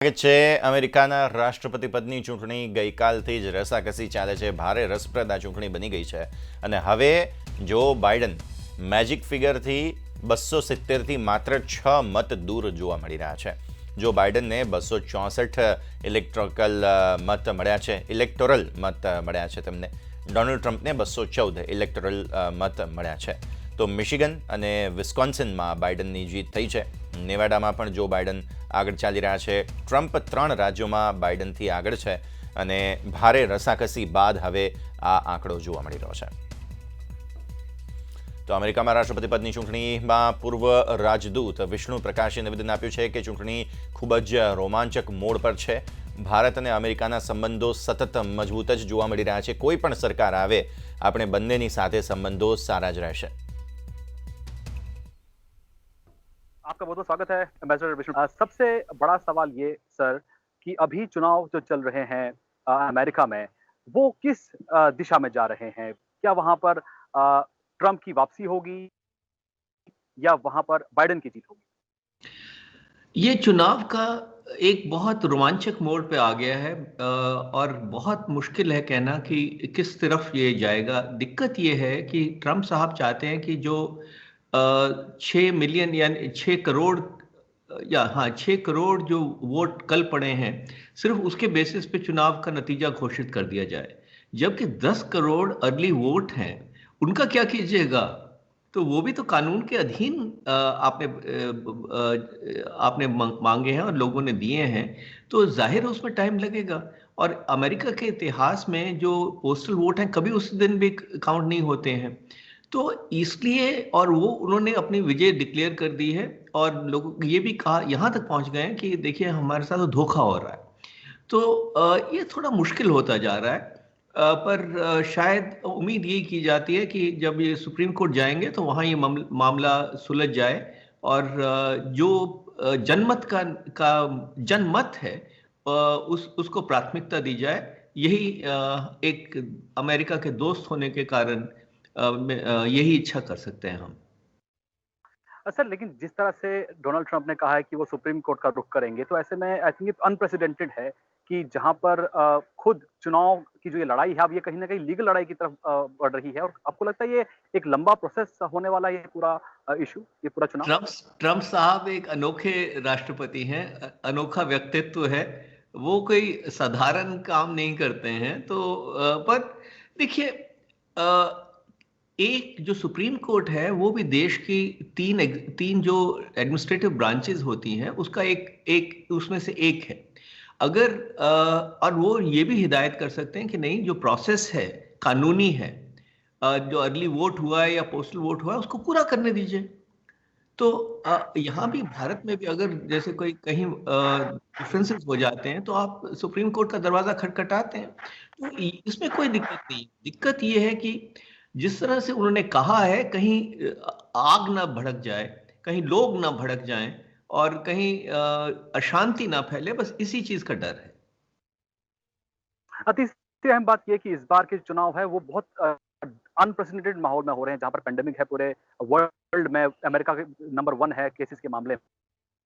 સ્વાગત છે અમેરિકાના રાષ્ટ્રપતિ પદની ચૂંટણી ગઈકાલથી જ રસાકસી ચાલે છે. ભારે રસપ્રદ આ ચૂંટણી બની ગઈ છે અને હવે જો બાઇડન મેજિક ફિગરથી 270થી માત્ર 6 મત દૂર જોવા મળી રહ્યા છે. જો બાઇડનને 264 ઇલેક્ટોરલ મત મળ્યા છે તેમને. ડોનાલ્ડ ટ્રમ્પને 214 ઇલેક્ટોરલ મત મળ્યા છે. તો મિશિગન અને વિસ્કોન્સિનમાં બાઇડનની જીત થઈ છે. નેવાડામાં પણ જો બાઇડન આગળ ચાલી રહ્યા છે. ટ્રમ્પ 3 રાજ્યોમાં બાઇડનથી આગળ છે અને ભારે રસાકસી બાદ હવે આ આંકડો જોવા મળી રહ્યો છે. તો અમેરિકામાં રાષ્ટ્રપતિ પદની ચૂંટણીમાં પૂર્વ રાજદૂત વિષ્ણુ પ્રકાશે નિવેદન આપ્યું છે કે ચૂંટણી ખૂબ જ રોમાંચક મોડ પર છે. ભારત અને અમેરિકાના સંબંધો સતત મજબૂત જ જોવા મળી રહ્યા છે. કોઈ પણ સરકાર આવે આપણે બંનેની સાથે સંબંધો સારા જ રહેશે. आपका बहुत बहुत स्वागत है एम्बेसडर विष्णु। सबसे बड़ा सवाल ये सर कि अभी चुनाव जो चल रहे हैं अमेरिका में वो किस दिशा में जा रहे हैं? क्या वहां पर ट्रम्प की वापसी होगी या वहां पर बाइडेन की जीत होगी? ये चुनाव का एक बहुत रोमांचक मोड़ पे आ गया है और बहुत मुश्किल है कहना कि किस तरफ ये जाएगा। दिक्कत ये है कि ट्रम्प साहब चाहते हैं कि जो 6 मिलियन यानी 6 करोड़ या हाँ 6 करोड़ जो वोट कल पड़े हैं सिर्फ उसके बेसिस पे चुनाव का नतीजा घोषित कर दिया जाए, जबकि 10 करोड़ अर्ली वोट हैं, उनका क्या कीजिएगा? तो वो भी तो कानून के अधीन आपने मांगे हैं और लोगों ने दिए हैं, तो जाहिर है उसमें टाइम लगेगा। और अमेरिका के इतिहास में जो पोस्टल वोट हैं कभी उस दिन भी काउंट नहीं होते हैं, तो इसलिए और वो उन्होंने अपनी विजय डिक्लेयर कर दी है और लोग ये भी कहा यहाँ तक पहुंच गए हैं कि देखिए हमारे साथ तो धोखा हो रहा है। तो ये थोड़ा मुश्किल होता जा रहा है, पर शायद उम्मीद यही की जाती है कि जब ये सुप्रीम कोर्ट जाएंगे तो वहाँ ये मामला सुलझ जाए और जो जनमत है उसको प्राथमिकता दी जाए। यही एक अमेरिका के दोस्त होने के कारण यही इच्छा कर सकते हैं हम। सर लेकिन जिस तरह से डोनाल्ड ट्रंप ने कहा है कि वो सुप्रीम कोर्ट का रुख करेंगे, तो ऐसे में आई थिंक अनप्रेसिडेंटेड है कि जहां पर खुद चुनाव की जो ये लड़ाई है अब ये कहीं ना कहीं लीगल लड़ाई की तरफ बढ़ रही है। और आपको लगता है ये एक लंबा प्रोसेस होने वाला है ये पूरा इशू, ये पूरा चुनाव? ट्रम्प साहब एक अनोखे राष्ट्रपति हैं, अनोखा व्यक्तित्व है, वो कोई साधारण काम नहीं करते हैं। तो पर देखिए एक जो सुप्रीम कोर्ट है वो भी देश की तीन जो एडमिनिस्ट्रेटिव ब्रांचेस होती हैं उसका एक उसमें से एक है। अगर और वो ये भी हिदायत कर सकते हैं कि नहीं जो प्रोसेस है कानूनी है, जो अर्ली वोट हुआ है या पोस्टल वोट हुआ है उसको पूरा करने दीजिए। तो यहाँ भी भारत में भी अगर जैसे कोई कहीं डिफरेंसेस हो जाते हैं तो आप सुप्रीम कोर्ट का दरवाजा खटखटाते हैं, तो इसमें कोई दिक्कत नहीं। दिक्कत ये है कि जिस तरह से उन्होंने कहा है कहीं आग ना भड़क जाए, कहीं लोग ना भड़क जाएं और कहीं अशांति ना फैले, बस इसी चीज का डर है। तीसरी अहम बात यह कि इस बार के चुनाव है वो बहुत अनप्रेसिडेंटेड माहौल में हो रहे हैं, जहां पर पेंडेमिक है पूरे वर्ल्ड में, अमेरिका के नंबर 1 है केसेस के मामले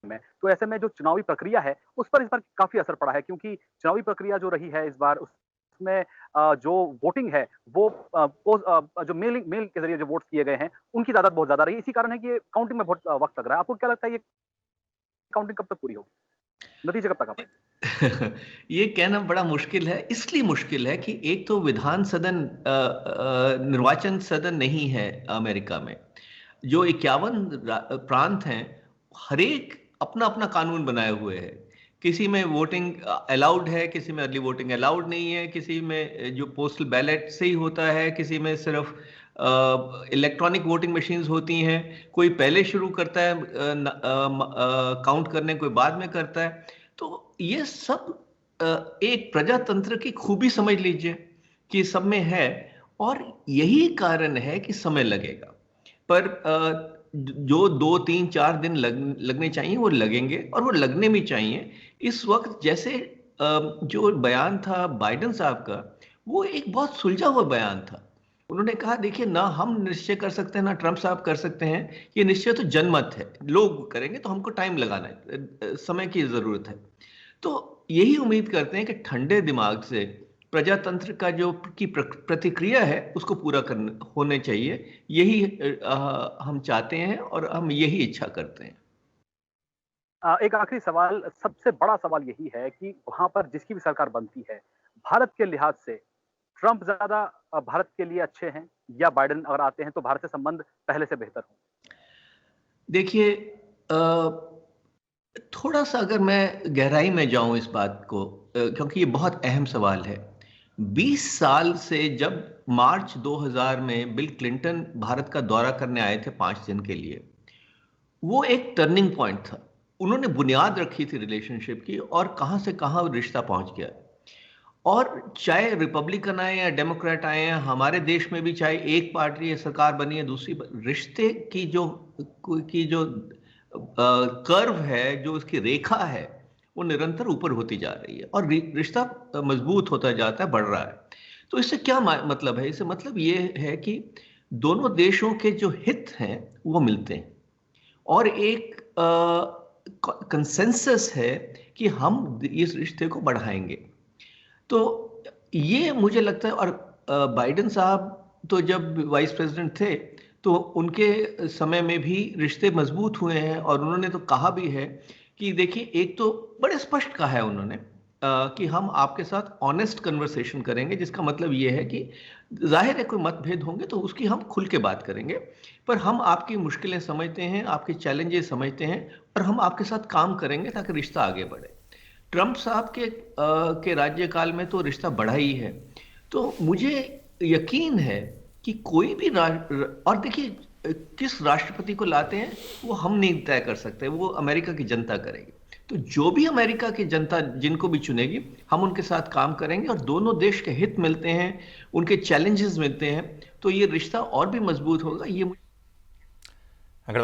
में। तो ऐसे में जो चुनावी प्रक्रिया है उस पर इस बार काफी असर पड़ा है, क्योंकि चुनावी प्रक्रिया जो रही है इस बार उसमें जो वोटिंग है वो जो मेल के जरिए जो वोट किए गए हैं उनकी तादाद बहुत ज्यादा रही। इसी कारण है कि काउंटिंग में बहुत वक्त लग रहा है। आपको क्या लगता है ये काउंटिंग कब तक पूरी होगी, नतीजे कब तक आ पाएंगे? ये कहना बड़ा मुश्किल है, इसलिए मुश्किल है कि एक तो विधान सदन निर्वाचन सदन नहीं है अमेरिका में। जो 51 प्रांत हैं हर एक अपना अपना कानून बनाए हुए हैं। किसी में वोटिंग अलाउड है, किसी में अर्ली वोटिंग अलाउड नहीं है, किसी में जो पोस्टल बैलेट से ही होता है, किसी में सिर्फ इलेक्ट्रॉनिक वोटिंग मशीन्स होती हैं। कोई पहले शुरू करता है काउंट करने, कोई बाद में करता है। तो ये सब एक प्रजातंत्र की खूबी समझ लीजिए कि सब में है और यही कारण है कि समय लगेगा। पर जो 2, 3, 4 दिन लगने चाहिए वो लगेंगे और वो लगने भी चाहिए। इस वक्त जैसे जो बयान था बाइडेन साहब का वो एक बहुत सुलझा हुआ बयान था। उन्होंने कहा देखिए ना हम निश्चय कर सकते हैं ना ट्रम्प साहब कर सकते हैं, ये निश्चय तो जनमत है, लोग करेंगे, तो हमको टाइम लगाना है, समय की जरूरत है। तो यही उम्मीद करते हैं कि ठंडे दिमाग से प्रजातंत्र का जो प्रतिक्रिया है उसको पूरा करना होने चाहिए। यही हम चाहते हैं और हम यही इच्छा करते हैं। एक आखिरी सवाल, सबसे बड़ा सवाल यही है कि वहां पर जिसकी भी सरकार बनती है, भारत के लिहाज से ट्रंप ज्यादा भारत के लिए अच्छे हैं, या बाइडेन अगर आते हैं तो भारत से संबंध पहले से बेहतर हो? देखिए, थोड़ा सा अगर मैं गहराई में जाऊं इस बात को, क्योंकि ये बहुत अहम सवाल है। 20 साल से जब मार्च 2000 में बिल क्लिंटन भारत का दौरा करने आए थे 5 दिन के लिए, वो एक टर्निंग पॉइंट था। उन्होंने बुनियाद रखी थी रिलेशनशिप की, और कहां से कहां रिश्ता पहुंच गया। और चाहे रिपब्लिकन आए या डेमोक्रेट आए हैं, हमारे देश में भी चाहे एक पार्टी है सरकार बनी है दूसरी, रिश्ते की जो कर्व है, जो उसकी रेखा है, वो निरंतर ऊपर होती जा रही है और रिश्ता मजबूत होता जाता है, बढ़ रहा है। तो इससे क्या मतलब है? इससे मतलब ये है कि दोनों देशों के जो हित हैं वो मिलते हैं, और एक कंसेंसस है कि हम इस रिश्ते को बढ़ाएंगे। तो ये मुझे लगता है। और बाइडेन साहब तो जब वाइस प्रेसिडेंट थे तो उनके समय में भी रिश्ते मजबूत हुए हैं, और उन्होंने तो कहा भी है कि देखिए, एक तो बड़े स्पष्ट कहा है उन्होंने कि हम आपके साथ ऑनेस्ट कन्वर्सेशन करेंगे, जिसका मतलब ये है कि जाहिर है कोई मतभेद होंगे तो उसकी हम खुल के बात करेंगे, पर हम आपकी मुश्किलें समझते हैं, आपके चैलेंजेस समझते हैं, और हम आपके साथ काम करेंगे ताकि रिश्ता आगे बढ़े। ट्रंप साहब के राज्यकाल में तो रिश्ता बढ़ा ही है। तो मुझे यकीन है कि कोई भी और देखिए, किस राष्ट्रपति को लाते हैं वो हम नहीं तय कर सकते, वो अमेरिका की जनता करेगी। तो जो भी अमेरिका की जनता जिनको भी चुनेगी, हम उनके साथ काम करेंगे, और दोनों देश के हित मिलते हैं, उनके चैलेंजेस मिलते हैं, तो ये रिश्ता और भी मजबूत होगा। ये